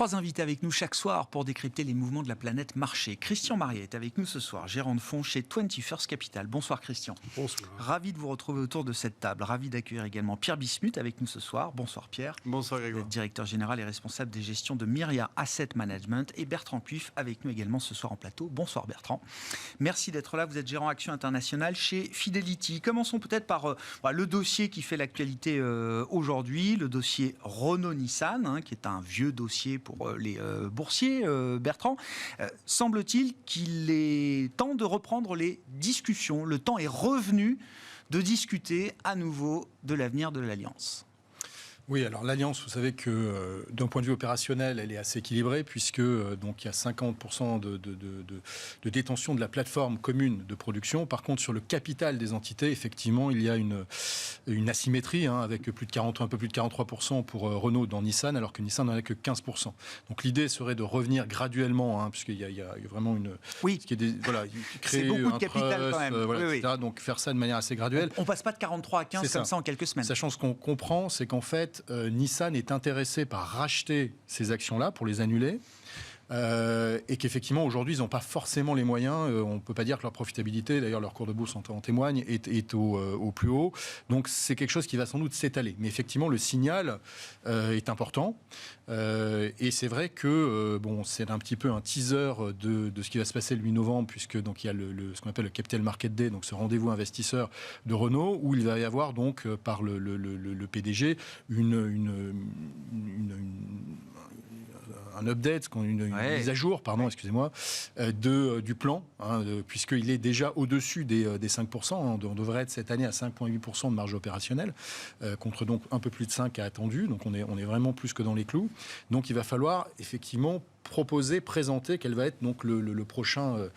3 invités avec nous chaque soir pour décrypter les mouvements de la planète marché. Christian Mariet est avec nous ce soir, gérant de fonds chez 21st Capital. Bonsoir Christian. Bonsoir. Ravi de vous retrouver autour de cette table. Ravi d'accueillir également Pierre Bismuth avec nous ce soir. Bonsoir Pierre. Bonsoir Grégoire. Vous êtes directeur général et responsable des gestions de Myria Asset Management. Et Bertrand Puif avec nous également ce soir en plateau. Bonsoir Bertrand. Merci d'être là. Vous êtes gérant Action Internationale chez Fidelity. Commençons peut-être par le dossier qui fait l'actualité aujourd'hui, le dossier Renault-Nissan, qui est un vieux dossier pour les boursiers, Bertrand. Semble-t-il qu'il est temps de reprendre les discussions. Le temps est revenu de discuter à nouveau de l'avenir de l'Alliance. Oui, alors l'Alliance, vous savez que d'un point de vue opérationnel, elle est assez équilibrée puisque donc il y a 50% de détention de la plateforme commune de production. Par contre, sur le capital des entités, effectivement, il y a une asymétrie avec plus de un peu plus de 43% pour Renault dans Nissan, alors que Nissan n'en a que 15%. Donc l'idée serait de revenir graduellement, puisqu'il y a vraiment une... Oui, créer c'est beaucoup de un capital trust, quand même. etc. Oui. Donc faire ça de manière assez graduelle. On passe pas de 43 à 15 comme ça en quelques semaines. Sachant ce qu'on comprend, c'est qu'en fait, Nissan est intéressé par racheter ces actions-là pour les annuler. Et qu'effectivement aujourd'hui ils n'ont pas forcément les moyens, on ne peut pas dire que leur profitabilité, d'ailleurs leur cours de bourse en témoigne, est au plus haut, donc c'est quelque chose qui va sans doute s'étaler, mais effectivement le signal est important, et c'est vrai que c'est un petit peu un teaser de ce qui va se passer le 8 novembre, puisque donc il y a ce qu'on appelle le Capital Market Day, donc ce rendez-vous investisseur de Renault, où il va y avoir donc par le PDG un update, une mise à jour, excusez-moi, du plan, puisqu'il est déjà au-dessus des 5%. On devrait être cette année à 5,8% de marge opérationnelle, contre donc un peu plus de 5 à attendu. Donc on est vraiment plus que dans les clous. Donc il va falloir effectivement présenter quel va être donc le prochain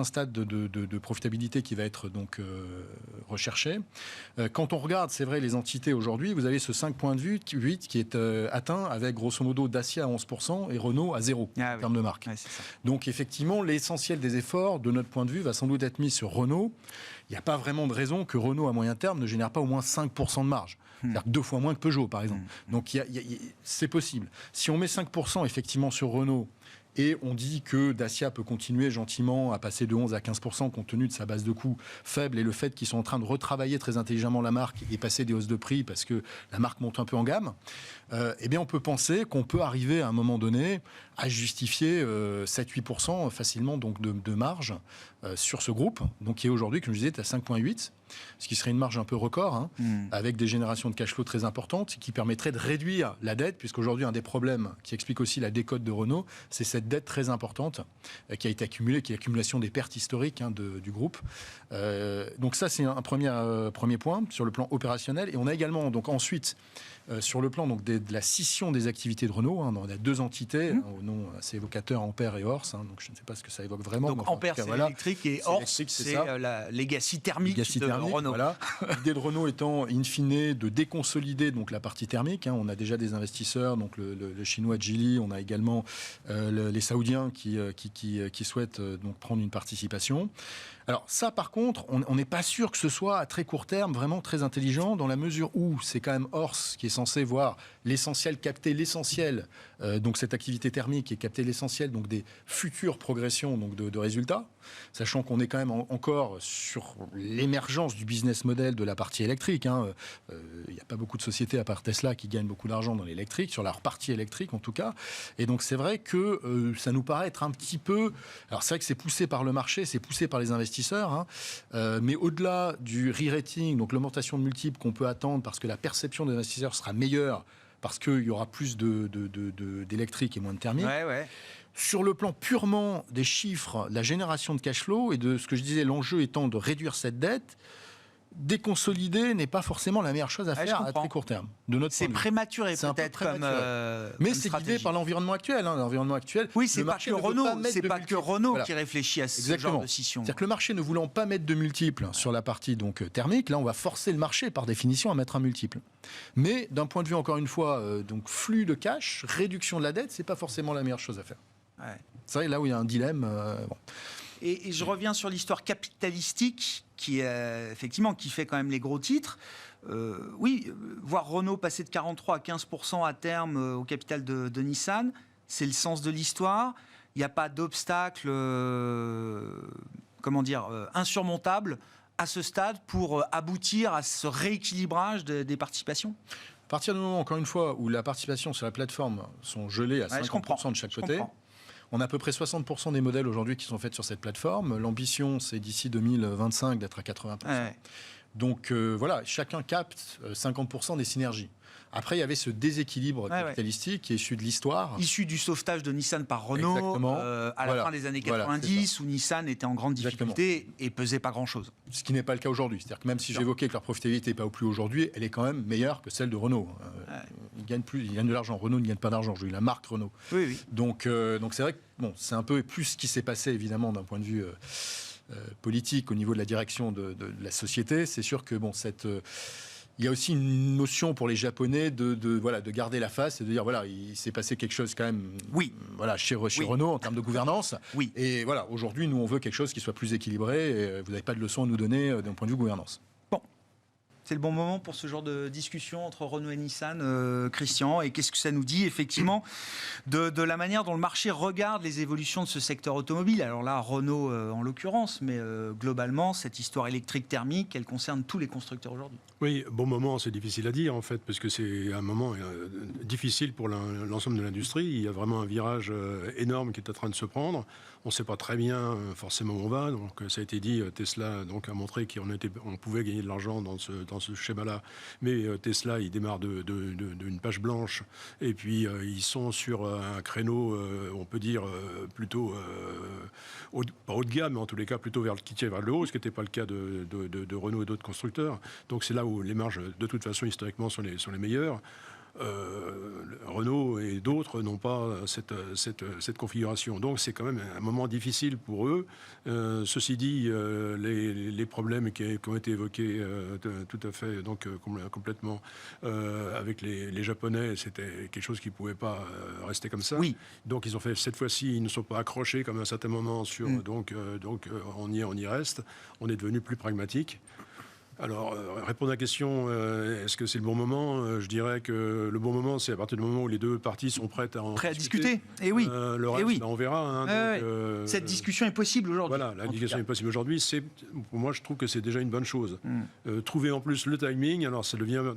stade de profitabilité qui va être donc recherché. Quand on regarde, c'est vrai, les entités aujourd'hui, vous avez ce 5,8 qui est atteint avec grosso modo Dacia à 11% et Renault à 0 en termes de marque. Ouais, c'est ça. Donc effectivement, l'essentiel des efforts, de notre point de vue, va sans doute être mis sur Renault. Il n'y a pas vraiment de raison que Renault à moyen terme ne génère pas au moins 5% de marge. C'est-à-dire 2 fois moins que Peugeot, par exemple. Donc c'est possible. Si on met 5% effectivement sur Renault, et on dit que Dacia peut continuer gentiment à passer de 11 à 15% compte tenu de sa base de coûts faible et le fait qu'ils sont en train de retravailler très intelligemment la marque et passer des hausses de prix parce que la marque monte un peu en gamme, eh bien on peut penser qu'on peut arriver à un moment donné à justifier 7-8% facilement donc de marge sur ce groupe, donc qui est aujourd'hui, comme je disais, à 5,8%. Ce qui serait une marge un peu record, avec des générations de cash flow très importantes, qui permettrait de réduire la dette, puisqu'aujourd'hui, un des problèmes qui explique aussi la décote de Renault, c'est cette dette très importante qui a été accumulée, qui est l'accumulation des pertes historiques du groupe. Donc ça, c'est un premier point sur le plan opérationnel. Et on a également, donc ensuite, sur le plan donc, de la scission des activités de Renault, on a deux entités, au nom assez évocateur, Ampère et Horse, donc je ne sais pas ce que ça évoque vraiment. Donc Ampère, c'est électrique, et Horse, c'est la legacy thermique de Renault. Voilà. L'idée de Renault étant, in fine, de déconsolider donc, la partie thermique. On a déjà des investisseurs, donc le chinois Geely, on a également les Saoudiens qui souhaitent donc, prendre une participation. Alors ça, par contre, on n'est pas sûr que ce soit à très court terme vraiment très intelligent, dans la mesure où c'est quand même Horse qui est censé voir l'essentiel, capter l'essentiel, donc cette activité thermique et capter l'essentiel donc des futures progressions donc de résultats, sachant qu'on est quand même encore sur l'émergence du business model de la partie électrique. Il n'y a pas beaucoup de sociétés à part Tesla qui gagnent beaucoup d'argent dans l'électrique, sur leur partie électrique en tout cas. Et donc c'est vrai que ça nous paraît être un petit peu... Alors c'est vrai que c'est poussé par le marché, c'est poussé par les investisseurs, mais au-delà du re-rating, donc l'augmentation de multiples qu'on peut attendre parce que la perception des investisseurs sera meilleure, parce qu'il y aura plus d'électrique et moins de thermique. Ouais. Sur le plan purement des chiffres, la génération de cash flow et de ce que je disais, l'enjeu étant de réduire cette dette, déconsolider n'est pas forcément la meilleure chose à faire à très court terme. De notre c'est prématuré peut-être comme mais c'est guidé par l'environnement actuel. L'environnement actuel. Oui, c'est pas que Renault qui réfléchit à ce genre de scission. C'est-à-dire que le marché ne voulant pas mettre de multiples sur la partie donc thermique, là on va forcer le marché par définition à mettre un multiple. Mais d'un point de vue encore une fois donc flux de cash, réduction de la dette, c'est pas forcément la meilleure chose à faire. Ouais. C'est vrai là où il y a un dilemme. Et je reviens sur l'histoire capitalistique qui fait quand même les gros titres. Voir Renault passer de 43 à 15% à terme au capital de Nissan, c'est le sens de l'histoire. Il n'y a pas d'obstacle insurmontable à ce stade pour aboutir à ce rééquilibrage des participations. À partir du moment, encore une fois, où la participation sur la plateforme sont gelées à 50% de chaque côté, on a à peu près 60% des modèles aujourd'hui qui sont faits sur cette plateforme. L'ambition, c'est d'ici 2025 d'être à 80%. Ouais. Donc voilà, chacun capte 50% des synergies. Après, il y avait ce déséquilibre capitalistique qui est issu de l'histoire. Issu du sauvetage de Nissan par Renault à la fin des années 90, où Nissan était en grande difficulté et pesait pas grand-chose. Ce qui n'est pas le cas aujourd'hui. C'est-à-dire que même si j'évoquais que leur profitabilité n'est pas au plus aujourd'hui, elle est quand même meilleure que celle de Renault. Ils gagnent de l'argent. Renault ne gagne pas d'argent. J'ai eu la marque Renault. Oui. Donc c'est vrai que c'est un peu plus ce qui s'est passé, évidemment, d'un point de vue politique au niveau de la direction de la société. C'est sûr que il y a aussi une notion pour les Japonais de garder la face et de dire il s'est passé quelque chose quand même chez Renault en termes de gouvernance. Oui. Et voilà, aujourd'hui, nous, on veut quelque chose qui soit plus équilibré et vous n'avez pas de leçons à nous donner d'un point de vue gouvernance. Bon. C'est le bon moment pour ce genre de discussion entre Renault et Nissan, Christian. Et qu'est-ce que ça nous dit, effectivement, de la manière dont le marché regarde les évolutions de ce secteur automobile? Alors là, Renault en l'occurrence, mais globalement, cette histoire électrique thermique, elle concerne tous les constructeurs aujourd'hui. Oui, bon moment, c'est difficile à dire, en fait, parce que c'est un moment difficile pour l'ensemble de l'industrie. Il y a vraiment un virage énorme qui est en train de se prendre. On ne sait pas très bien forcément où on va. Donc, ça a été dit, Tesla a montré qu'on pouvait gagner de l'argent dans ce schéma-là. Mais Tesla, il démarre d'une page blanche. Et puis, ils sont sur un créneau, on peut dire, plutôt, pas haut de gamme, mais en tous les cas, plutôt qui tire vers le haut, ce qui n'était pas le cas de Renault et d'autres constructeurs. Donc, c'est là où les marges, de toute façon, historiquement, sont les meilleures. Renault et d'autres n'ont pas cette configuration. Donc c'est quand même un moment difficile pour eux. Ceci dit, les problèmes qui ont été évoqués tout à fait, donc complètement avec les Japonais, c'était quelque chose qui ne pouvait pas rester comme ça. Oui. Donc ils ont fait, cette fois-ci, ils ne sont pas accrochés comme à un certain moment sur. Donc on y reste. On est devenu plus pragmatique. Alors, répondre à la question, est-ce que c'est le bon moment? Je dirais que le bon moment, c'est à partir du moment où les deux parties sont prêtes à discuter. Et oui. Le reste, on verra. Cette discussion est possible aujourd'hui. Voilà, la discussion est possible aujourd'hui. Pour moi, je trouve que c'est déjà une bonne chose. Trouver en plus le timing, alors ça devient...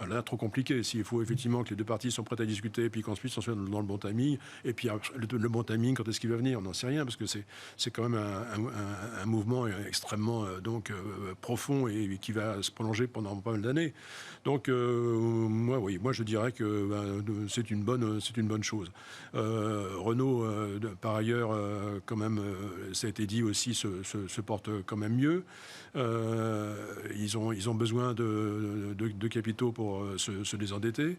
Là, trop compliqué. S'il faut effectivement que les deux parties sont prêtes à discuter, et puis qu'ensuite on soit dans le bon timing, et puis le bon timing, quand est-ce qu'il va venir? On n'en sait rien, parce que c'est quand même un mouvement extrêmement profond et qui va se prolonger pendant pas mal d'années. Donc, moi, je dirais que c'est une bonne chose. Renault, par ailleurs, quand même, ça a été dit aussi, se porte quand même mieux. Ils ont besoin de capitaux pour se désendetter.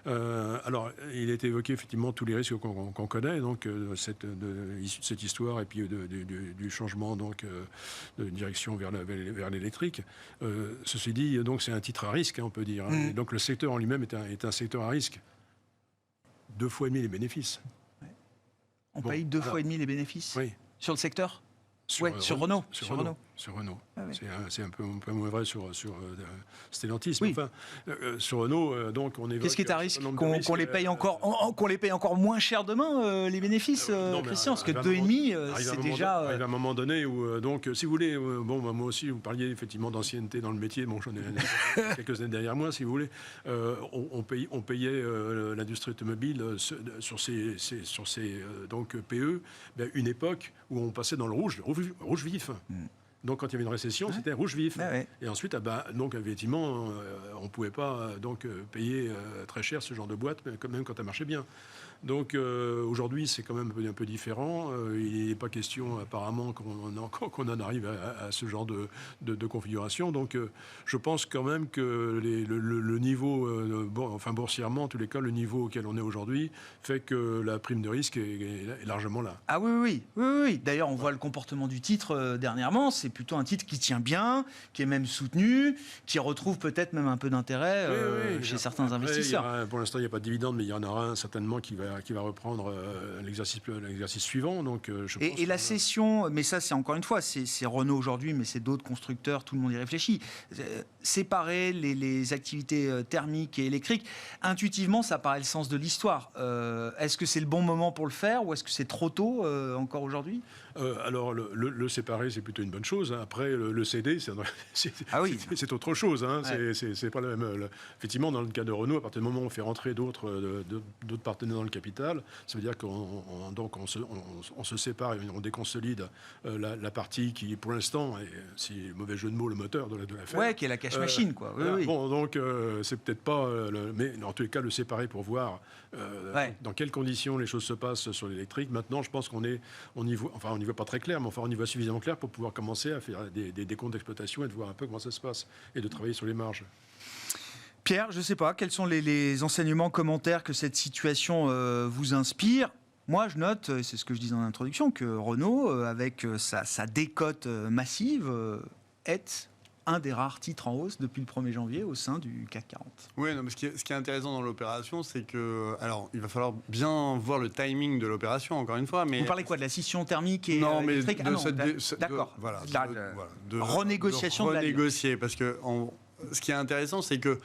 Alors, il a été évoqué effectivement tous les risques qu'on connaît, donc cette histoire et puis du changement donc de direction vers l'électrique. Ceci dit, donc c'est un titre à risque, on peut dire. Et donc le secteur en lui-même est un secteur à risque. 2,5 fois les bénéfices. On paye 2,5 fois les bénéfices sur le secteur. Sur Renault. Sur Renault. Ah ouais. C'est un peu moins vrai sur Stellantis. Oui. Mais enfin, sur Renault, donc on évoque... Qu'est-ce qui est à risque? Qu'on les paye encore moins cher demain, les bénéfices, Christian? Parce que 2,5, c'est déjà... Arrive un moment donné où, donc, si vous voulez, moi aussi, vous parliez effectivement d'ancienneté dans le métier. Bon, j'en ai quelques années derrière moi, si vous voulez. On payait l'industrie automobile sur ces donc, PE, une époque où on passait dans le rouge vif. Donc, quand il y avait une récession, c'était rouge vif. Et ensuite, donc, effectivement, on ne pouvait pas payer très cher ce genre de boîte, même quand ça marchait bien. Donc, aujourd'hui, c'est quand même un peu différent. Il n'est pas question, apparemment, qu'on en arrive à ce genre de configuration. Donc, je pense quand même que le niveau, boursièrement, en tous les cas, le niveau auquel on est aujourd'hui, fait que la prime de risque est largement là. Ah oui. D'ailleurs, on voit le comportement du titre dernièrement. C'est plutôt un titre qui tient bien, qui est même soutenu, qui retrouve peut-être même un peu d'intérêt chez certains investisseurs. Pour l'instant, il n'y a pas de dividende, mais il y en aura un certainement qui va va reprendre l'exercice suivant. Donc, je pense et la cession, mais ça c'est encore une fois, c'est Renault aujourd'hui, mais c'est d'autres constructeurs, tout le monde y réfléchit. Séparer les activités thermiques et électriques, intuitivement ça paraît le sens de l'histoire. Est-ce que c'est le bon moment pour le faire ou est-ce que c'est trop tôt encore aujourd'hui ? Alors, le séparer, c'est plutôt une bonne chose. Après, le céder, c'est autre chose. Ouais. C'est pas la même. Effectivement, dans le cas de Renault, à partir du moment où on fait rentrer d'autres partenaires dans le capital, ça veut dire qu'on se sépare et on déconsolide la partie qui, pour l'instant, est, si mauvais jeu de mots, le moteur de l'affaire. Ouais, qui est la cash machine, quoi. Oui. Bon, donc, c'est peut-être pas... mais en tous les cas, le séparer pour voir dans quelles conditions les choses se passent sur l'électrique. Maintenant, je pense on y voit pas très clair, mais enfin, on y voit suffisamment clair pour pouvoir commencer à faire des comptes d'exploitation et de voir un peu comment ça se passe et de travailler sur les marges. Pierre, je ne sais pas, quels sont les enseignements, commentaires que cette situation vous inspire ? Moi, je note, et c'est ce que je disais en introduction, que Renault, avec sa décote massive, est un des rares titres en hausse depuis le 1er janvier au sein du CAC 40. Oui, non, mais ce qui est intéressant dans l'opération, c'est que... Alors, il va falloir bien voir le timing de l'opération, encore une fois. Mais... Vous parlez quoi, de la scission thermique et non, mais électrique ? d'accord. De renégociation de la renégocier, parce que ce qui est intéressant, c'est que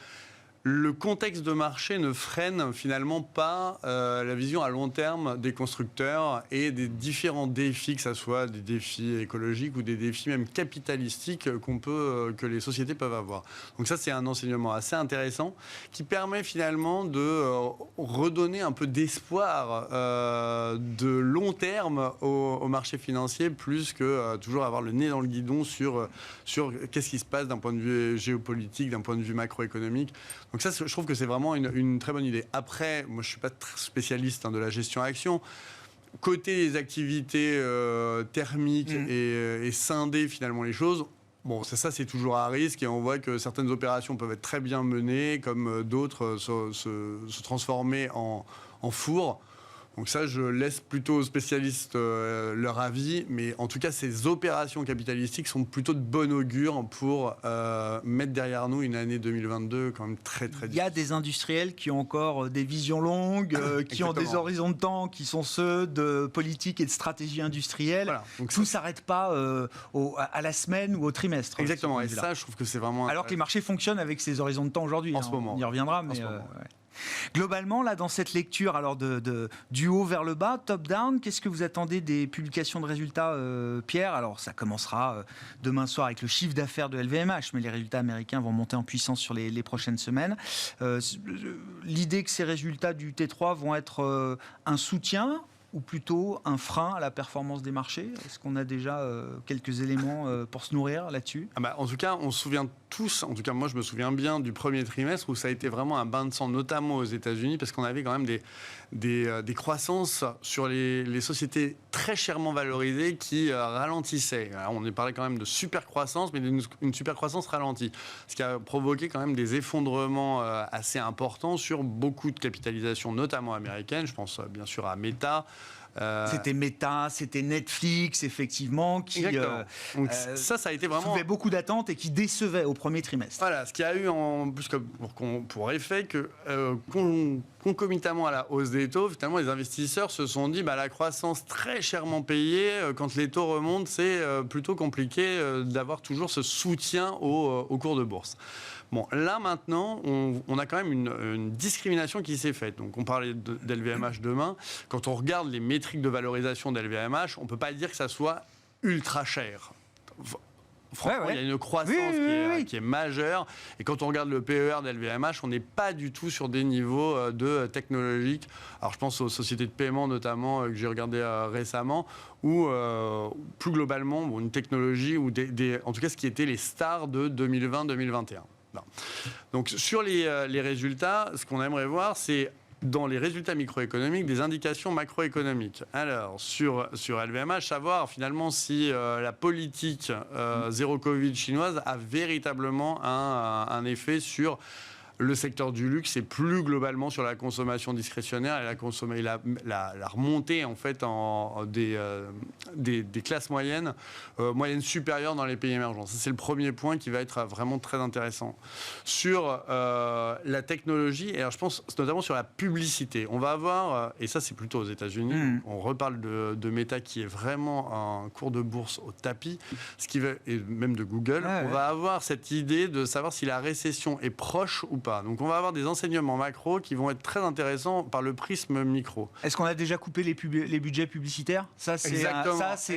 le contexte de marché ne freine finalement pas la vision à long terme des constructeurs et des différents défis, que ce soit des défis écologiques ou des défis même capitalistiques que les sociétés peuvent avoir. Donc ça, c'est un enseignement assez intéressant qui permet finalement de redonner un peu d'espoir de long terme au marché financier, plus que toujours avoir le nez dans le guidon sur qu'est-ce qui se passe d'un point de vue géopolitique, d'un point de vue macroéconomique. Donc ça, je trouve que c'est vraiment une très bonne idée. Après, moi, je ne suis pas très spécialiste de la gestion action. Côté des activités thermiques et scinder finalement les choses, bon, ça c'est toujours à risque et on voit que certaines opérations peuvent être très bien menées, comme d'autres se transformer en four. Donc ça, je laisse plutôt aux spécialistes leur avis, mais en tout cas, ces opérations capitalistiques sont plutôt de bon augure pour mettre derrière nous une année 2022 quand même très, très difficile. Il y a des industriels qui ont encore des visions longues, qui ont des horizons de temps qui sont ceux de politique et de stratégie industrielle. Voilà. Donc tout ne s'arrête pas à la semaine ou au trimestre. Exactement, et ça, je trouve que c'est vraiment... Alors que les marchés fonctionnent avec ces horizons de temps aujourd'hui. En ce moment. On y reviendra, mais... Globalement, là, dans cette lecture, alors du haut vers le bas, top-down, qu'est-ce que vous attendez des publications de résultats, Pierre ? Alors, ça commencera demain soir avec le chiffre d'affaires de LVMH, mais les résultats américains vont monter en puissance sur les prochaines semaines. L'idée que ces résultats du T3 vont être un soutien ou plutôt un frein à la performance des marchés ? Est-ce qu'on a déjà quelques éléments pour se nourrir là-dessus ? En tout cas, on se souvient tous, en tout cas moi je me souviens bien du premier trimestre où ça a été vraiment un bain de sang, notamment aux États-Unis, parce qu'on avait quand même des croissances sur les sociétés très chèrement valorisées qui ralentissaient. Alors, on parlait quand même de super croissance, mais une super croissance ralentie, ce qui a provoqué quand même des effondrements assez importants sur beaucoup de capitalisations, notamment américaines. Je pense bien sûr à Meta. C'était Meta, c'était Netflix, effectivement, qui donc, ça a été vraiment... soulevait beaucoup d'attentes et qui décevait au premier trimestre. Voilà, ce qui a eu en plus pour effet que concomitamment à la hausse des taux, finalement, les investisseurs se sont dit la croissance très chèrement payée, quand les taux remontent, c'est plutôt compliqué d'avoir toujours ce soutien au cours de bourse. Bon, là maintenant, on a quand même une discrimination qui s'est faite. Donc, on parlait d'LVMH demain. Quand on regarde les métriques de valorisation d'LVMH, on ne peut pas dire que ça soit ultra cher. Franchement, il y a une croissance qui est majeure. Et quand on regarde le PER d'LVMH, on n'est pas du tout sur des niveaux technologiques. Alors, je pense aux sociétés de paiement, notamment, que j'ai regardé récemment, ou plus globalement, une technologie, ou en tout cas, ce qui était les stars de 2020-2021. Donc, sur les résultats, ce qu'on aimerait voir, c'est dans les résultats microéconomiques, des indications macroéconomiques. Alors, sur LVMH, savoir finalement si la politique zéro Covid chinoise a véritablement un effet sur le secteur du luxe et plus globalement sur la consommation discrétionnaire et la remontée en fait des classes moyennes supérieures dans les pays émergents. Ça, c'est le premier point qui va être vraiment très intéressant. Sur la technologie, et alors je pense notamment sur la publicité, on va avoir, et ça c'est plutôt aux États-Unis, on reparle de Meta qui est vraiment un cours de bourse au tapis, et même de Google, on va avoir cette idée de savoir si la récession est proche ou pas. Donc on va avoir des enseignements macro qui vont être très intéressants par le prisme micro. Est-ce qu'on a déjà coupé les budgets publicitaire ? Ça, c'est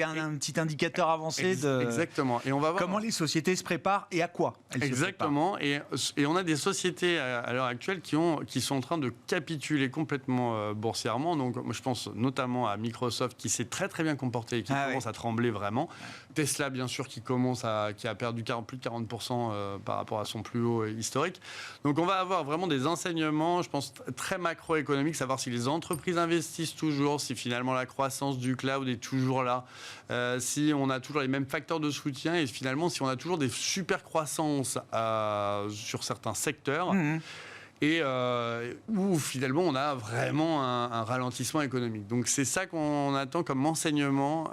un petit indicateur avancé de exactement. Et on va voir comment les sociétés se préparent et à quoi elles exactement. Se préparent. Et on a des sociétés à l'heure actuelle qui sont en train de capituler complètement boursièrement. Donc moi, je pense notamment à Microsoft qui s'est très très bien comporté et qui commence à trembler vraiment. Tesla, bien sûr, qui a perdu plus de 40% par rapport à son plus haut historique. Donc on va avoir vraiment des enseignements, je pense, très macroéconomiques, savoir si les entreprises investissent toujours, si finalement la croissance du cloud est toujours là, si on a toujours les mêmes facteurs de soutien et finalement si on a toujours des super croissances sur certains secteurs. Et où finalement on a vraiment un ralentissement économique. Donc c'est ça qu'on attend comme enseignement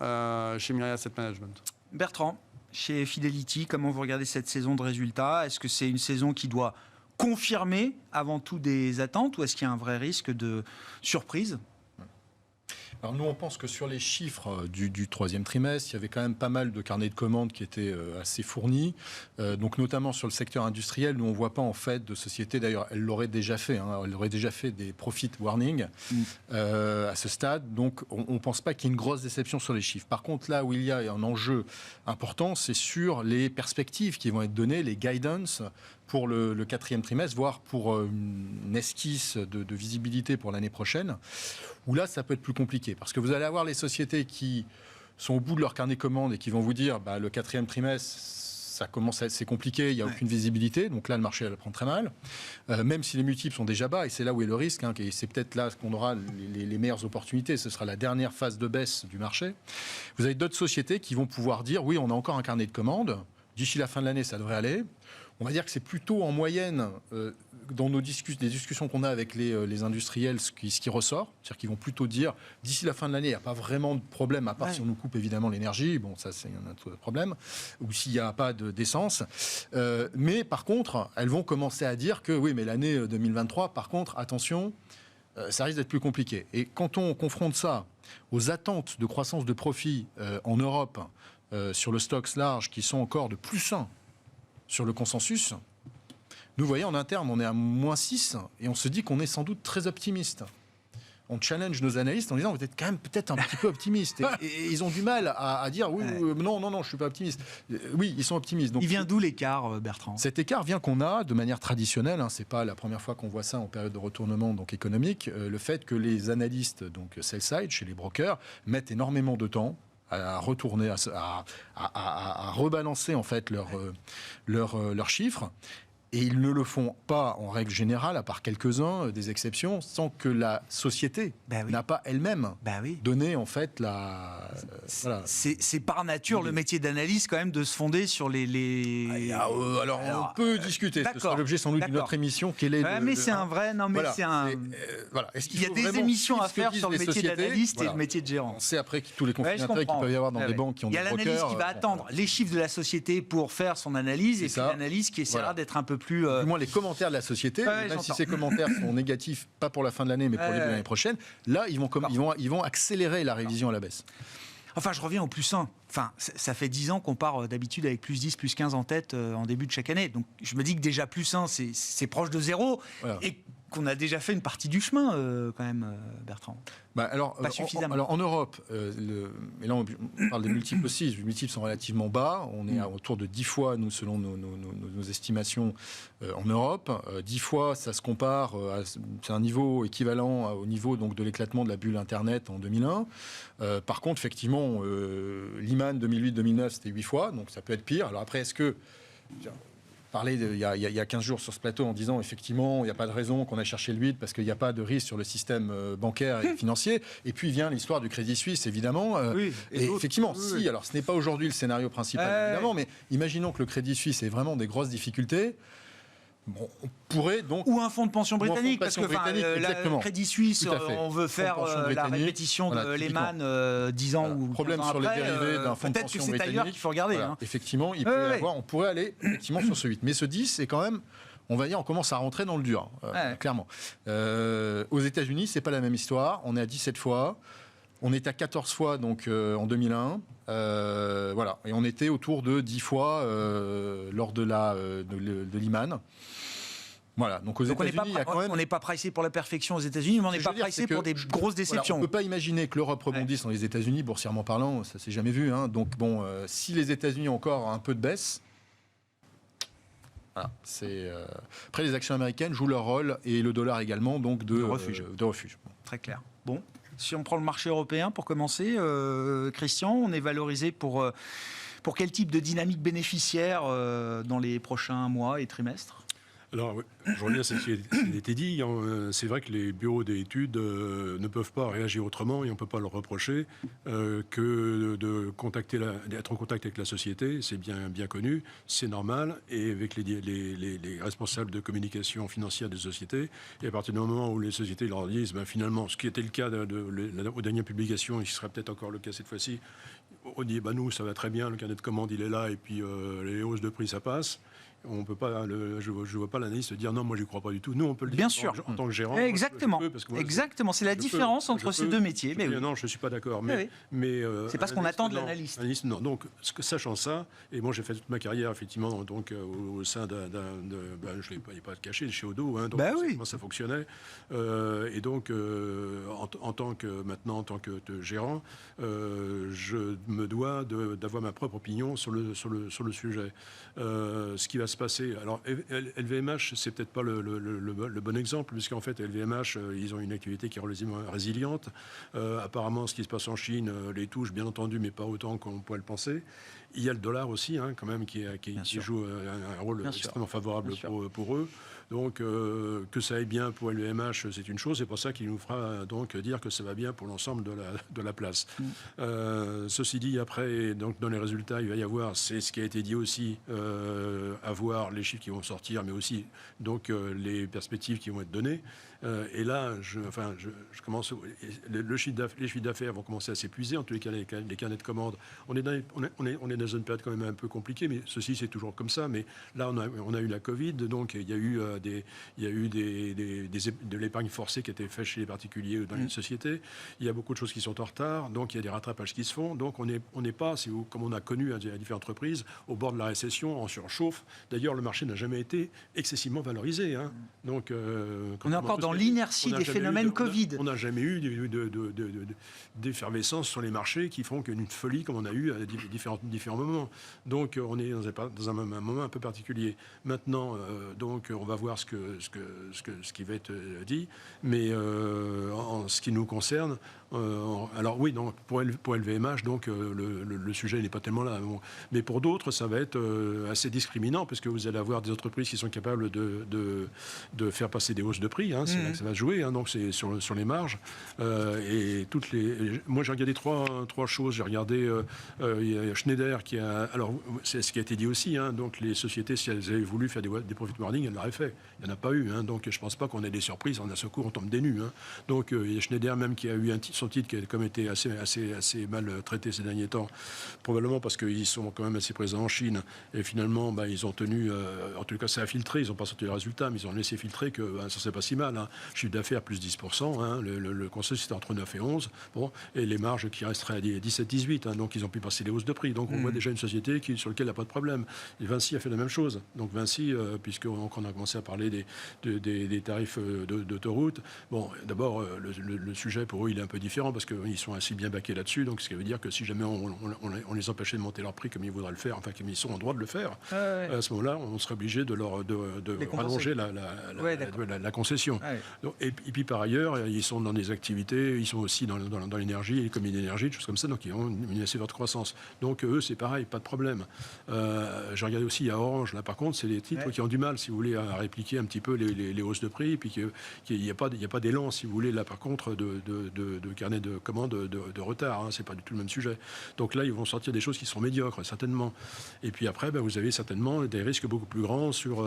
chez Myriad Asset Management. Bertrand, chez Fidelity, comment vous regardez cette saison de résultats ? Est-ce que c'est une saison qui doit confirmer avant tout des attentes ou est-ce qu'il y a un vrai risque de surprise ? Alors nous, on pense que sur les chiffres du troisième trimestre, il y avait quand même pas mal de carnets de commandes qui étaient assez fournis. Donc notamment sur le secteur industriel, nous on ne voit pas en fait de société, d'ailleurs elle l'aurait déjà fait, elle aurait déjà fait des profit warnings à ce stade. Donc on ne pense pas qu'il y ait une grosse déception sur les chiffres. Par contre, là où il y a un enjeu important, c'est sur les perspectives qui vont être données, les guidance pour le quatrième trimestre, voire pour une esquisse de visibilité pour l'année prochaine, où là, ça peut être plus compliqué. Parce que vous allez avoir les sociétés qui sont au bout de leur carnet de commandes et qui vont vous dire le quatrième trimestre, c'est compliqué, il n'y a aucune visibilité. Donc là, le marché elle prend très mal. Même si les multiples sont déjà bas, et c'est là où est le risque, et c'est peut-être là qu'on aura les meilleures opportunités. Ce sera la dernière phase de baisse du marché. Vous avez d'autres sociétés qui vont pouvoir dire, oui, on a encore un carnet de commandes. D'ici la fin de l'année, ça devrait aller. On va dire que c'est plutôt en moyenne, dans des discussions qu'on a avec les industriels, ce qui ressort. C'est-à-dire qu'ils vont plutôt dire, d'ici la fin de l'année, il n'y a pas vraiment de problème, à part si on nous coupe évidemment l'énergie. Bon, ça, c'est un autre problème. Ou s'il n'y a pas d'essence. Mais par contre, elles vont commencer à dire que, oui, mais l'année 2023, par contre, attention, ça risque d'être plus compliqué. Et quand on confronte ça aux attentes de croissance de profit en Europe, sur le Stoxx large, qui sont encore de plus 1, sur le consensus, nous voyons en interne, on est à -6 et on se dit qu'on est sans doute très optimiste. On challenge nos analystes en disant vous êtes quand même peut-être un petit peu optimiste. Et ils ont du mal à dire oui, non, je ne suis pas optimiste. Oui, ils sont optimistes. Donc, il vient d'où l'écart, Bertrand ? Cet écart vient qu'on a de manière traditionnelle, ce n'est pas la première fois qu'on voit ça en période de retournement donc économique, le fait que les analystes, donc sell-side, chez les brokers, mettent énormément de temps à retourner, à rebalancer en fait leurs chiffres. Et ils ne le font pas, en règle générale, à part quelques-uns, des exceptions, sans que la société n'a pas elle-même donné, en fait, la... Voilà. C'est par nature le métier d'analyste, quand même, de se fonder sur les... Alors, on peut discuter. Ce sera l'objet, sans doute, d'une autre émission. C'est un vrai... Non, mais c'est un... Il y a des émissions à faire sur le métier d'analyste et le métier de gérant. C'est après tous les conflits d'intérêts qu'il peut y avoir dans des banques qui ont des brokers. Il y a l'analyste qui va attendre les chiffres de la société pour faire son analyse, et puis l'analyse qui essaiera d'être un peu plus... Du moins les commentaires de la société, même si ces commentaires sont négatifs, pas pour la fin de l'année, mais pour le début de l'année prochaine, là, ils vont accélérer la révision à la baisse. Enfin, je reviens au plus 1. Enfin, ça fait 10 ans qu'on part d'habitude avec plus 10, plus 15 en tête en début de chaque année. Donc, je me dis que déjà plus 1, c'est proche de 0. Voilà. Et qu'on a déjà fait une partie du chemin, quand même, Bertrand. Pas suffisamment. Alors, en Europe, et là, on parle des multiples aussi. Les multiples sont relativement bas. On est autour de 10 fois, nous, selon nos estimations, en Europe. 10 fois, ça se compare, c'est un niveau équivalent au niveau donc, de l'éclatement de la bulle Internet en 2001. Par contre, effectivement, Lehman 2008-2009, c'était 8 fois, donc ça peut être pire. Alors après, est-ce que... il y a 15 jours sur ce plateau en disant effectivement il n'y a pas de raison qu'on aille chercher le 8 parce qu'il n'y a pas de risque sur le système bancaire et financier. Et puis vient l'histoire du Crédit Suisse évidemment. Et effectivement, si, alors ce n'est pas aujourd'hui le scénario principal évidemment, mais imaginons que le Crédit Suisse ait vraiment des grosses difficultés. Bon, on pourrait donc... Ou un fonds de pension Ou un fonds de britannique, parce que pension britannique, exactement. Crédit Suisse, Tout à fait. on veut faire Fonds de pension la britannique, répétition de voilà, Lehman 10 ans ou problème 15 ans sur les après, dérivés d'un fonds de peut-être que pension c'est ailleurs britannique. qu'il faut regarder. Voilà, hein. effectivement, on pourrait aller effectivement sur ce 8. Mais ce 10, c'est quand même, on va dire, on commence à rentrer dans le dur, clairement. Aux États-Unis, c'est pas la même histoire. On est à 17 fois. On est à 14 fois donc, en 2001. Voilà. Et on était autour de 10 fois lors de Lehman. Voilà, donc aux États-Unis, il y a quand même... On n'est pas pricé pour la perfection aux États-Unis, mais on n'est pas pricé pour des grosses déceptions. Voilà, on ne peut pas imaginer que l'Europe rebondisse dans les États-Unis, boursièrement parlant, ça s'est jamais vu. Hein. Donc bon, si les États-Unis ont encore un peu de baisse, voilà, après les actions américaines jouent leur rôle et le dollar également, donc de refuge. Très clair. Bon, si on prend le marché européen pour commencer, Christian, on est valorisé pour quel type de dynamique bénéficiaire dans les prochains mois et trimestres ? Alors, je reviens à ce qui a été dit. C'est vrai que les bureaux d'études ne peuvent pas réagir autrement et on ne peut pas leur reprocher que d'être en contact avec la société. C'est bien connu, c'est normal. Et avec les responsables de communication financière des sociétés, et à partir du moment où les sociétés leur disent, finalement, ce qui était le cas aux dernières publications, et ce sera peut-être encore le cas cette fois-ci, on dit, nous, ça va très bien, le carnet de commande, il est là, et puis les hausses de prix, ça passe. On peut pas, je ne vois pas l'analyste dire non, moi je n'y crois pas du tout. Nous, on peut le dire bien sûr. En tant que gérant. Exactement. Exactement. C'est la différence entre ces deux métiers. Mais oui. Non, je ne suis pas d'accord. C'est parce qu'on attend de l'analyste. Non. Donc, sachant ça, et moi j'ai fait toute ma carrière effectivement donc, au sein je ne l'ai pas caché, chez Odo, donc comment ça fonctionnait. Et donc, en tant que gérant, je me dois d'avoir ma propre opinion sur le sujet. Ce qui va se passer. Alors, LVMH, c'est peut-être pas le bon exemple, puisqu'en fait, LVMH, ils ont une activité qui est relativement résiliente. Apparemment, ce qui se passe en Chine les touche, bien entendu, mais pas autant qu'on pourrait le penser. Il y a le dollar aussi, quand même, qui joue un rôle extrêmement favorable pour eux. Donc, que ça aille bien pour LVMH, c'est une chose. C'est pour ça qu'il nous fera donc dire que ça va bien pour l'ensemble de la place. Ceci dit, après, donc, dans les résultats, il va y avoir, c'est ce qui a été dit aussi, à voir les chiffres qui vont sortir, mais aussi donc, les perspectives qui vont être données. Et là, je commence. Les chiffres d'affaires vont commencer à s'épuiser. En tous les cas, les carnets de commandes. On est dans une période quand même un peu compliquée, mais ceci, c'est toujours comme ça. Mais là, on a eu la Covid, donc il y a eu de l'épargne forcée qui a été faite chez les particuliers dans les sociétés. Il y a beaucoup de choses qui sont en retard, donc il y a des rattrapages qui se font. Donc on n'est pas, comme on a connu à différentes reprises, au bord de la récession, en surchauffe. D'ailleurs, le marché n'a jamais été excessivement valorisé. Hein. Donc, on est encore dans l'inertie des phénomènes Covid. On n'a jamais eu d'effervescence sur les marchés qui font qu'une folie comme on a eu à différents moments. Donc on est dans un moment un peu particulier. Maintenant, donc on va voir ce qui va être dit, mais en ce qui nous concerne, alors oui, donc pour LVMH, donc le sujet n'est pas tellement là. Bon. Mais pour d'autres, ça va être assez discriminant, parce que vous allez avoir des entreprises qui sont capables de faire passer des hausses de prix. Hein, c'est là que ça va se jouer. Hein, donc c'est sur les marges. Et moi, j'ai regardé trois choses. J'ai regardé il y a Schneider qui a. Alors c'est ce qui a été dit aussi. Hein, donc les sociétés, si elles avaient voulu faire des profit warning, elles l'auraient fait. Il n'y en a pas eu. Hein, donc je ne pense pas qu'on ait des surprises. En un seul coup, on tombe des nues. Hein. Donc il y a Schneider même qui a eu son titre qui a comme été assez mal traité ces derniers temps, probablement parce qu'ils sont quand même assez présents en Chine, et finalement ils ont tenu, en tout cas ça a filtré, ils n'ont pas sorti les résultats, mais ils ont laissé filtrer que ça c'est pas si mal, hein. Chiffre d'affaires plus 10%, hein. Le consensus c'était entre 9 et 11, bon, et les marges qui resteraient à 17-18, hein. Donc ils ont pu passer les hausses de prix, donc on voit déjà une société sur laquelle il n'y a pas de problème. Et Vinci a fait la même chose, donc Vinci, puisqu'on a commencé à parler des tarifs d'autoroute, bon, d'abord le sujet pour eux il est un peu différent, parce qu'ils sont assez bien baqués là-dessus, donc ce qui veut dire que si jamais on les empêchait de monter leur prix comme ils voudraient le faire, enfin comme ils sont en droit de le faire, à ce moment-là, on serait obligé de rallonger la concession. Donc, et puis par ailleurs, ils sont dans des activités, ils sont aussi dans l'énergie, les communes d'énergie, des choses comme ça, donc ils ont une assez forte croissance. Donc eux, c'est pareil, pas de problème. J'ai regardé aussi à Orange, là par contre, c'est les titres qui ont du mal, si vous voulez, à répliquer un petit peu les hausses de prix, et puis qu'il n'y a pas d'élan, si vous voulez, là par contre, de carnet de commandes de retard. Hein, c'est pas du tout le même sujet. Donc là, ils vont sortir des choses qui sont médiocres, certainement. Et puis après, vous avez certainement des risques beaucoup plus grands sur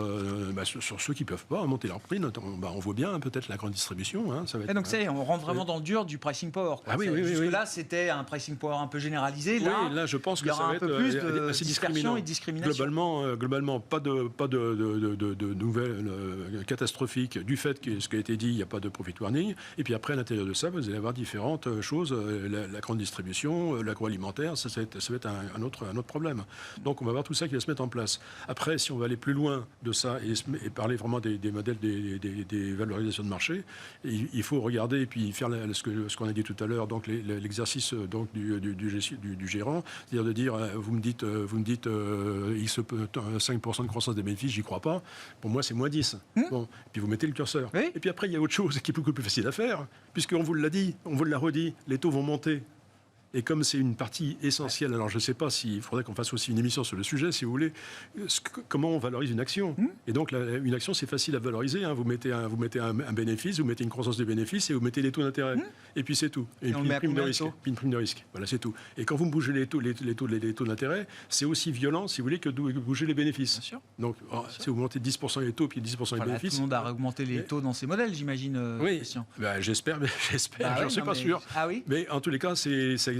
ceux qui peuvent pas monter leur prix. Notamment, on voit bien peut-être la grande distribution. Hein, ça va être, et donc on rentre vraiment dans le dur du pricing power. Quoi. Jusque-là, c'était un pricing power un peu généralisé. Là, je pense que ça va être plus de assez dispersion et de discrimination. Globalement, pas de nouvelles catastrophiques du fait que ce qui a été dit, il n'y a pas de profit warning. Et puis après, à l'intérieur de ça, vous allez avoir différentes choses. La grande distribution, l'agroalimentaire, ça va être un autre problème. Donc on va voir tout ça qui va se mettre en place. Après, si on va aller plus loin de ça et parler vraiment des modèles des valorisations de marché, il faut regarder et puis faire ce qu'on a dit tout à l'heure, donc l'exercice donc du gérant, c'est-à-dire de dire vous me dites 5% de croissance des bénéfices, j'y crois pas. Pour moi, c'est moins 10. Bon, et puis vous mettez le curseur. Oui. Et puis après, il y a autre chose qui est beaucoup plus facile à faire, puisqu'on vous l'a dit, on vous l'a redit, les taux vont monter. Et comme c'est une partie essentielle, alors je ne sais pas s'il faudrait qu'on fasse aussi une émission sur le sujet, si vous voulez, comment on valorise une action. Et donc, une action, c'est facile à valoriser. Hein. Vous mettez un bénéfice, vous mettez une croissance des bénéfices et vous mettez les taux d'intérêt. Et puis c'est tout. Et puis une prime de risque. Voilà, c'est tout. Et quand vous bougez les taux d'intérêt, c'est aussi violent, si vous voulez, que de bouger les bénéfices. Bien sûr. Donc, si vous montez 10% les taux, puis 10% les bénéfices... Tout le monde a augmenté les taux dans ses modèles, j'imagine, Christian. J'espère, j'en suis pas sûr. Ah oui. Mais en tous les cas,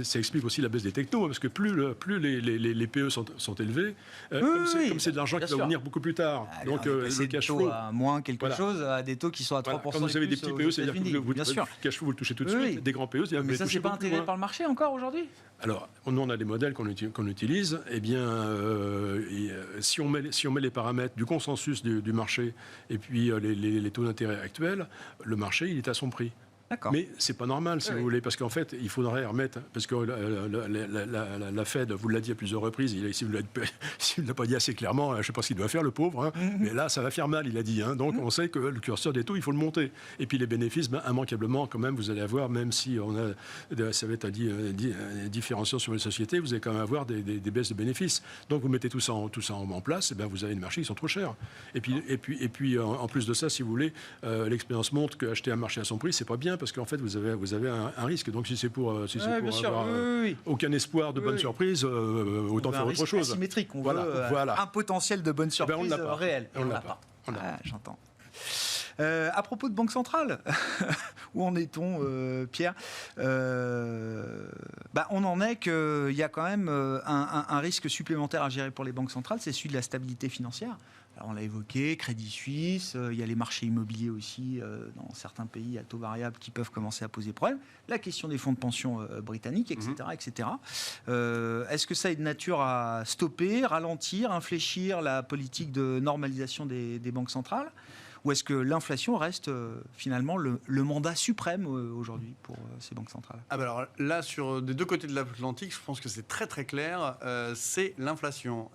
ça explique aussi la baisse des technos, parce que plus les PE sont élevés, comme c'est de l'argent qui va venir beaucoup plus tard. Donc le cash flow à moins quelque chose, à des taux qui sont à 3%. Quand vous avez des petits PE, c'est-à-dire que le cash flow, vous le touchez tout de suite. Des grands PE, c'est-à-dire que mais ça, c'est pas intégré par le marché encore aujourd'hui. Alors, nous, on a des modèles qu'on utilise. Eh bien, si on met les paramètres du consensus du marché et puis les taux d'intérêt actuels, le marché, il est à son prix. D'accord. Mais c'est pas normal, si vous voulez, parce qu'en fait, il faudrait remettre, parce que la Fed vous l'a dit à plusieurs reprises, s'il ne l'a pas dit assez clairement, je ne sais pas ce qu'il doit faire, le pauvre, hein, mais là, ça va faire mal, il a dit. Hein, donc, on sait que le curseur des taux, il faut le monter. Et puis les bénéfices, immanquablement, quand même, vous allez avoir, même si ça va être différenciant sur les sociétés, vous allez quand même avoir des baisses de bénéfices. Donc, vous mettez tout ça en place, et bien, vous avez des marchés qui sont trop chers. Et puis en plus de ça, si vous voulez, l'expérience montre qu'acheter un marché à son prix, c'est pas bien, parce qu'en fait, vous avez un risque. Donc, si c'est pour avoir aucun espoir de bonne surprise, autant faire autre chose. Asymétrique. On veut un potentiel de bonne surprise réel. On l'a pas. J'entends. À propos de Banque Centrale, où en est-on, Pierre? On en est qu'il y a quand même un risque supplémentaire à gérer pour les banques centrales, c'est celui de la stabilité financière. Alors on l'a évoqué, Crédit Suisse, il y a les marchés immobiliers aussi dans certains pays à taux variable qui peuvent commencer à poser problème. La question des fonds de pension britanniques, etc. etc. Est-ce que ça est de nature à stopper, ralentir, infléchir la politique de normalisation des banques centrales ? Ou est-ce que l'inflation reste finalement le mandat suprême aujourd'hui pour ces banques centrales? Alors là, des deux côtés de l'Atlantique, je pense que c'est très très clair, c'est l'inflation.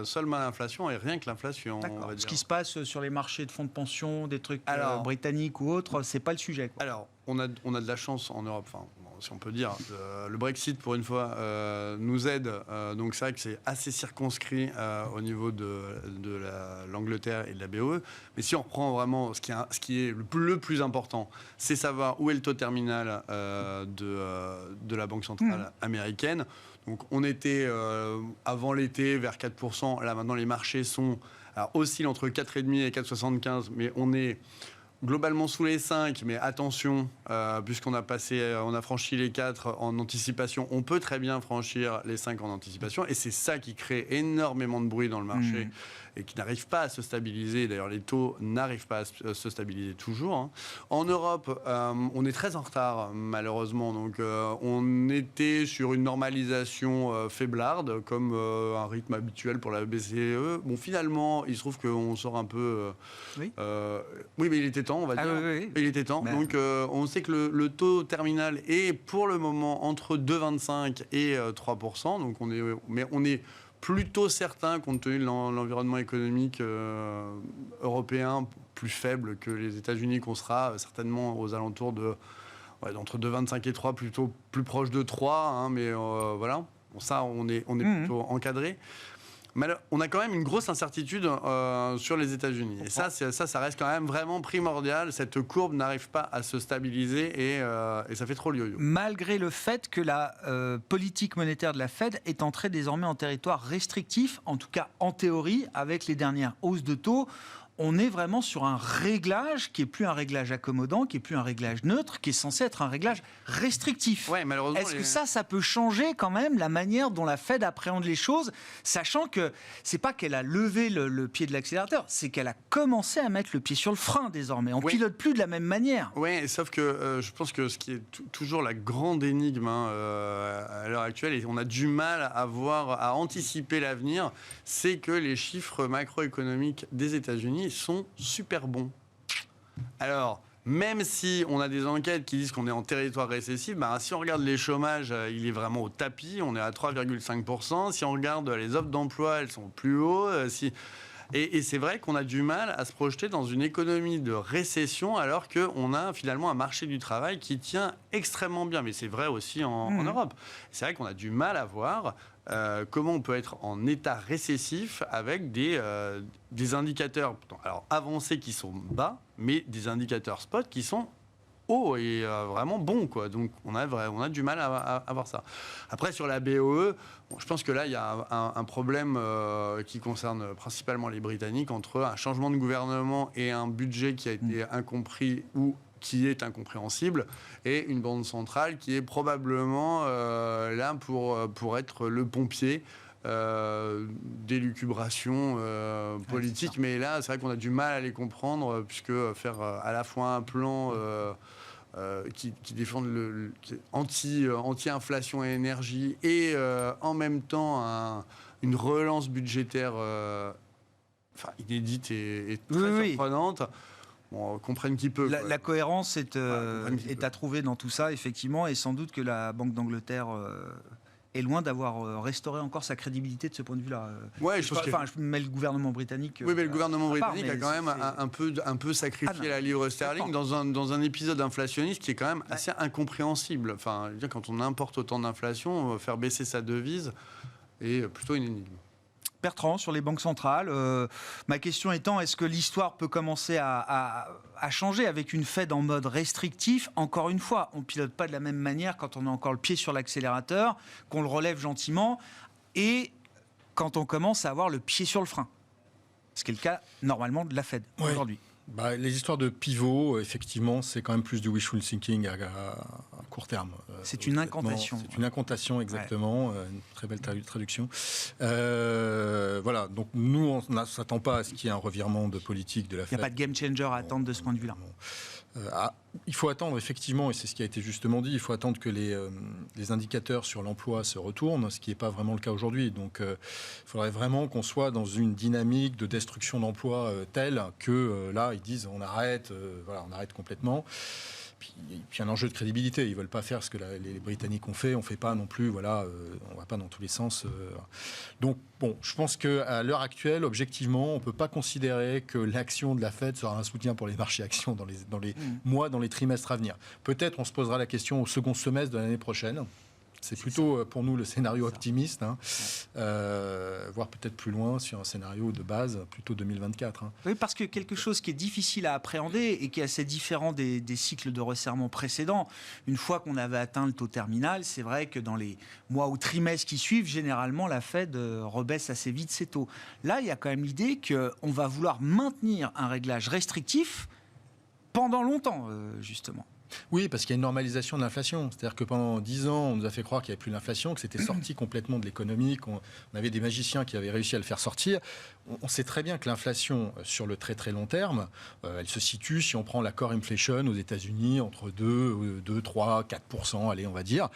Seulement l'inflation et rien que l'inflation. Ce qui se passe sur les marchés de fonds de pension, des trucs britanniques ou autres, c'est pas le sujet, quoi. Alors, on a de la chance en Europe, si on peut dire. Le Brexit, pour une fois, nous aide. Donc c'est vrai que c'est assez circonscrit au niveau de l'Angleterre et de la BOE. Mais si on reprend vraiment ce qui est le plus important, c'est savoir où est le taux terminal de la Banque centrale américaine. Donc on était avant l'été vers 4%. Là maintenant les marchés oscillent entre 4,5 et 4,75, mais on est globalement sous les 5, mais attention, puisqu'on a franchi les 4 en anticipation, on peut très bien franchir les 5 en anticipation, et c'est ça qui crée énormément de bruit dans le marché et qui n'arrive pas à se stabiliser. D'ailleurs, les taux n'arrivent pas à se stabiliser toujours. Hein. En Europe, on est très en retard, malheureusement. Donc, on était sur une normalisation faiblarde, comme un rythme habituel pour la BCE. Bon, finalement, il se trouve qu'on sort un peu... oui, mais il était temps, on va dire. Oui. Il était temps. Donc, on sait que le taux terminal est, pour le moment, entre 2,25 et 3%. Donc, on est plutôt certain, compte tenu de l'environnement économique européen plus faible que les États-Unis, qu'on sera certainement aux alentours d'entre 2,25 et 3, plutôt plus proche de 3, hein, mais voilà. Bon, ça, on est plutôt encadré. on a quand même une grosse incertitude sur les États-Unis. Et ça reste quand même vraiment primordial. Cette courbe n'arrive pas à se stabiliser et ça fait trop le yo-yo. Malgré le fait que la politique monétaire de la Fed est entrée désormais en territoire restrictif, en tout cas en théorie, avec les dernières hausses de taux. On est vraiment sur un réglage qui n'est plus un réglage accommodant, qui n'est plus un réglage neutre, qui est censé être un réglage restrictif. Ouais, malheureusement, est-ce que ça peut changer quand même la manière dont la Fed appréhende les choses, sachant que c'est pas qu'elle a levé le pied de l'accélérateur, c'est qu'elle a commencé à mettre le pied sur le frein désormais. On pilote plus de la même manière. Oui, sauf que je pense que ce qui est toujours la grande énigme à l'heure actuelle, et on a du mal à anticiper l'avenir, c'est que les chiffres macroéconomiques des États-Unis sont super bons. Alors, même si on a des enquêtes qui disent qu'on est en territoire récessif, si on regarde les chômages, il est vraiment au tapis, on est à 3,5%. Si on regarde les offres d'emploi, elles sont plus hautes. Et c'est vrai qu'on a du mal à se projeter dans une économie de récession alors qu'on a finalement un marché du travail qui tient extrêmement bien. Mais c'est vrai aussi en Europe. C'est vrai qu'on a du mal à voir comment on peut être en état récessif avec des indicateurs avancés qui sont bas, mais des indicateurs spot qui sont hauts et vraiment bons, quoi. Donc on a du mal à voir ça. Après, sur la BOE, je pense que là, il y a un problème qui concerne principalement les Britanniques entre un changement de gouvernement et un budget qui a été incompris ou qui est incompréhensible, et une banque centrale qui est probablement là pour être le pompier d'élucubration politique. Mais là, c'est vrai qu'on a du mal à les comprendre, puisque faire à la fois un plan qui défend anti-inflation et énergie, et en même temps une relance budgétaire inédite et très surprenante. Bon, comprenne qui peut. La cohérence est à trouver dans tout ça, effectivement, et sans doute que la Banque d'Angleterre est loin d'avoir restauré encore sa crédibilité de ce point de vue-là. Je mets le gouvernement britannique. Oui, mais le gouvernement britannique a quand même un peu sacrifié la livre sterling dans un épisode inflationniste qui est quand même assez incompréhensible. Enfin, quand on importe autant d'inflation, faire baisser sa devise est plutôt une énigme. Bertrand, sur les banques centrales, ma question étant, est-ce que l'histoire peut commencer à changer avec une Fed en mode restrictif? Encore une fois, on ne pilote pas de la même manière quand on a encore le pied sur l'accélérateur, qu'on le relève gentiment, et quand on commence à avoir le pied sur le frein. Ce qui est le cas, normalement, de la Fed aujourd'hui. Les histoires de pivot, effectivement, c'est quand même plus du wishful thinking à court terme. C'est une incantation. C'est une incantation, exactement. Une très belle traduction. Voilà, donc nous, on ne s'attend pas à ce qu'il y ait un revirement de politique de la Fed. Il n'y a pas de game changer à attendre de ce point de vue-là. Il faut attendre, effectivement, et c'est ce qui a été justement dit, il faut attendre que les indicateurs sur l'emploi se retournent, ce qui n'est pas vraiment le cas aujourd'hui. Donc, il faudrait vraiment qu'on soit dans une dynamique de destruction d'emploi telle que là, ils disent on arrête, on arrête complètement. Puis un enjeu de crédibilité. Ils ne veulent pas faire ce que les Britanniques ont fait. On ne fait pas non plus, on ne va pas dans tous les sens. Donc, je pense qu'à l'heure actuelle, objectivement, on ne peut pas considérer que l'action de la Fed sera un soutien pour les marchés actions dans les mois, dans les trimestres à venir. Peut-être on se posera la question au second semestre de l'année prochaine. C'est plutôt pour nous le scénario optimiste, voire peut-être plus loin sur un scénario de base, plutôt 2024. Oui, parce que quelque chose qui est difficile à appréhender et qui est assez différent des cycles de resserrement précédents. Une fois qu'on avait atteint le taux terminal, c'est vrai que dans les mois ou trimestres qui suivent, généralement la Fed rebaisse assez vite ses taux. Là, il y a quand même l'idée qu'on va vouloir maintenir un réglage restrictif pendant longtemps, justement. Oui, parce qu'il y a une normalisation de l'inflation. C'est-à-dire que pendant 10 ans, on nous a fait croire qu'il n'y avait plus d'inflation, que c'était sorti complètement de l'économie, qu'on avait des magiciens qui avaient réussi à le faire sortir. On sait très bien que l'inflation, sur le très très long terme, elle se situe, si on prend la core inflation aux États-Unis, entre 2, 3, 4%, allez, on va dire.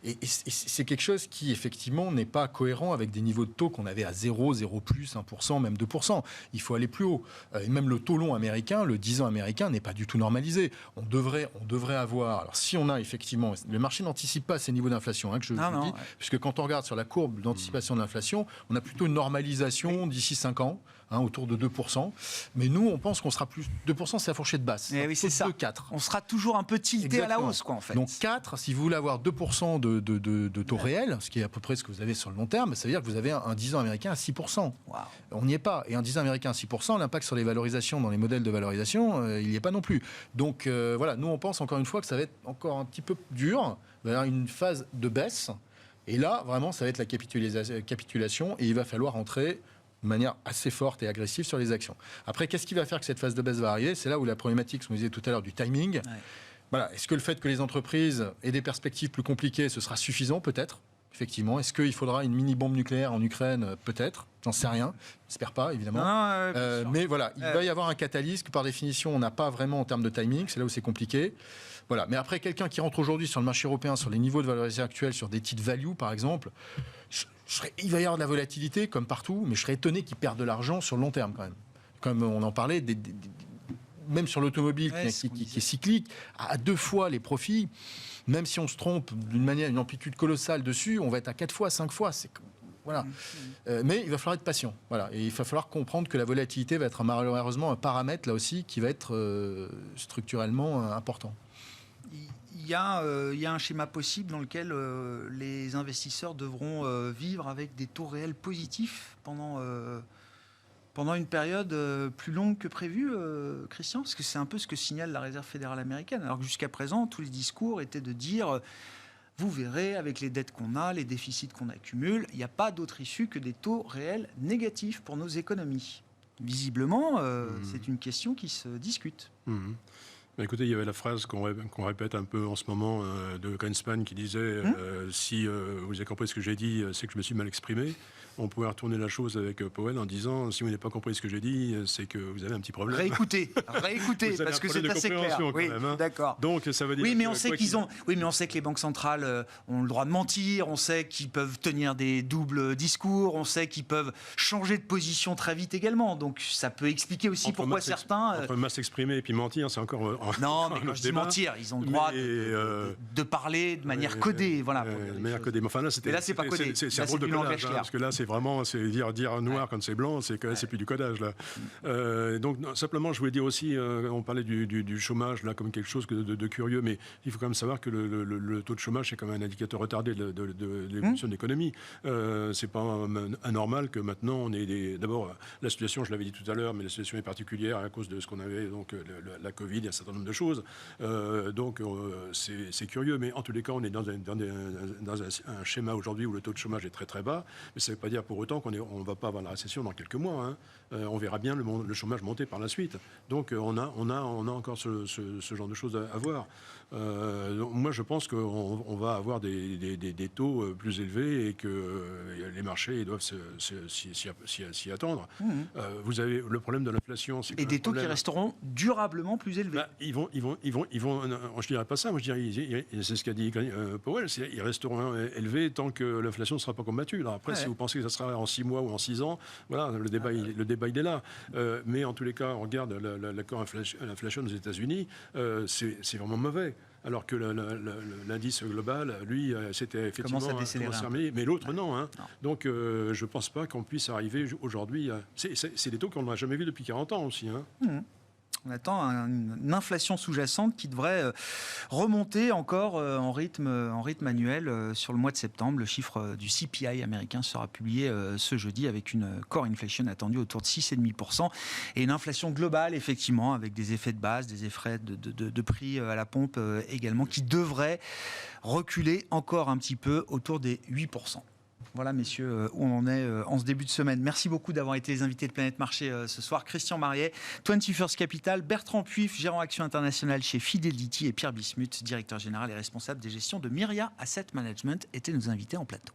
Et c'est quelque chose qui, effectivement, n'est pas cohérent avec des niveaux de taux qu'on avait à 0, 0+, 1%, même 2%. Il faut aller plus haut. Et même le taux long américain, le 10 ans américain, n'est pas du tout normalisé. On devrait avoir... Alors, si on a effectivement... Le marché n'anticipe pas ces niveaux d'inflation, que je vous dis, puisque quand on regarde sur la courbe d'anticipation de l'inflation, on a plutôt une normalisation d'ici 5 ans. autour de 2%. Mais nous, on pense qu'on sera plus... 2%, c'est la fourchette basse. Oui, c'est ça. 4. On sera toujours un peu tilté à la hausse, quoi, en fait. Donc 4, si vous voulez avoir 2% de taux réel, ce qui est à peu près ce que vous avez sur le long terme, ça veut dire que vous avez un 10 ans américain à 6%. Wow. On n'y est pas. Et un 10 ans américain à 6%, l'impact sur les valorisations dans les modèles de valorisation, il n'y est pas non plus. Donc voilà, nous, on pense encore une fois que ça va être encore un petit peu dur. Il va y avoir une phase de baisse. Et là, vraiment, ça va être la capitulation et il va falloir entrer de manière assez forte et agressive sur les actions. Après, qu'est-ce qui va faire que cette phase de baisse va arriver ? C'est là où la problématique, ce qu'on disait tout à l'heure, du timing. Ouais. Voilà. Est-ce que le fait que les entreprises aient des perspectives plus compliquées, ce sera suffisant ? Peut-être, effectivement. Est-ce qu'il faudra une mini-bombe nucléaire en Ukraine ? Peut-être. J'en sais rien. J'espère pas, évidemment. Mais voilà, il va y avoir un catalyse que, par définition, on n'a pas vraiment en termes de timing. C'est là où c'est compliqué. Voilà. Mais après, quelqu'un qui rentre aujourd'hui sur le marché européen, sur les niveaux de valorisation actuels, sur des titres value, par exemple, il va y avoir de la volatilité, comme partout, mais je serais étonné qu'ils perdent de l'argent sur le long terme, quand même. Comme on en parlait, même sur l'automobile, qui est cyclique, à 2 fois les profits, même si on se trompe une amplitude colossale dessus, on va être à 4 fois, 5 fois. Voilà. Mais il va falloir être patient. Voilà. Et il va falloir comprendre que la volatilité va être malheureusement un paramètre, là aussi, qui va être structurellement important. Il y a un schéma possible dans lequel les investisseurs devront vivre avec des taux réels positifs pendant une période plus longue que prévu, Christian ? Parce que c'est un peu ce que signale la Réserve fédérale américaine. Alors que jusqu'à présent, tous les discours étaient de dire vous verrez, avec les dettes qu'on a, les déficits qu'on accumule, il n'y a pas d'autre issue que des taux réels négatifs pour nos économies. Visiblement, c'est une question qui se discute. Écoutez, il y avait la phrase qu'on répète un peu en ce moment de Greenspan qui disait si vous avez compris ce que j'ai dit, c'est que je me suis mal exprimé. On pourrait retourner la chose avec Powell en disant si vous n'avez pas compris ce que j'ai dit, c'est que vous avez un petit problème. Réécoutez, parce que c'est assez clair. Oui, même, d'accord. Donc ça veut dire. Oui, mais on sait on sait que les banques centrales ont le droit de mentir. On sait qu'ils peuvent tenir des doubles discours. On sait qu'ils peuvent changer de position très vite également. Donc ça peut expliquer aussi pourquoi certains. Entre mal s'exprimer et puis mentir, c'est encore. Non, mais quand je dis mentir, ils ont le droit de parler de manière codée, voilà. De manière codée. Mais enfin là, c'est pas codé. C'est un drôle de codage, parce que là, c'est vraiment dire noir quand c'est blanc, c'est plus du codage là. Donc simplement, je voulais dire aussi, on parlait du chômage là comme quelque chose de curieux, mais il faut quand même savoir que le taux de chômage c'est quand même un indicateur retardé de l'évolution de l'économie. C'est pas anormal que maintenant on ait d'abord la situation, je l'avais dit tout à l'heure, mais la situation est particulière à cause de ce qu'on avait donc la Covid, il y a un certain nombre de choses. Donc c'est curieux, mais en tous les cas, on est dans un schéma aujourd'hui où le taux de chômage est très très bas, mais ça ne veut pas dire pour autant qu'on ne va pas avoir la récession dans quelques mois. Hein. On verra bien le chômage monter par la suite. Donc on a encore ce genre de choses à voir. Moi, je pense qu'on va avoir des taux plus élevés et que les marchés doivent s'y attendre. Vous avez le problème de l'inflation. Et des taux qui resteront durablement plus élevés. Ils vont. Je dirais pas ça. Moi, je dirais, c'est ce qu'a dit Powell. Ils resteront élevés tant que l'inflation ne sera pas combattue. Alors après, si vous pensez que ça sera en 6 mois ou en 6 ans, voilà, le débat il est là. Mais en tous les cas, on regarde l'accord inflation aux États-Unis, c'est vraiment mauvais. Alors que l'indice global, lui, c'était effectivement commencé, mais l'autre non. Hein. Non. Donc, je ne pense pas qu'on puisse arriver aujourd'hui. C'est des taux qu'on n'a jamais vus depuis 40 ans aussi. Hein. On attend une inflation sous-jacente qui devrait remonter encore en rythme annuel sur le mois de septembre. Le chiffre du CPI américain sera publié ce jeudi avec une core inflation attendue autour de 6,5% et une inflation globale, effectivement, avec des effets de base, des effets de prix à la pompe également, qui devraient reculer encore un petit peu autour des 8%. Voilà, messieurs, où on en est en ce début de semaine. Merci beaucoup d'avoir été les invités de Planète Marché ce soir. Christian Mariet, 21st Capital, Bertrand Puif, gérant Action Internationale chez Fidelity, et Pierre Bismuth, directeur général et responsable des gestions de Myria Asset Management, étaient nos invités en plateau.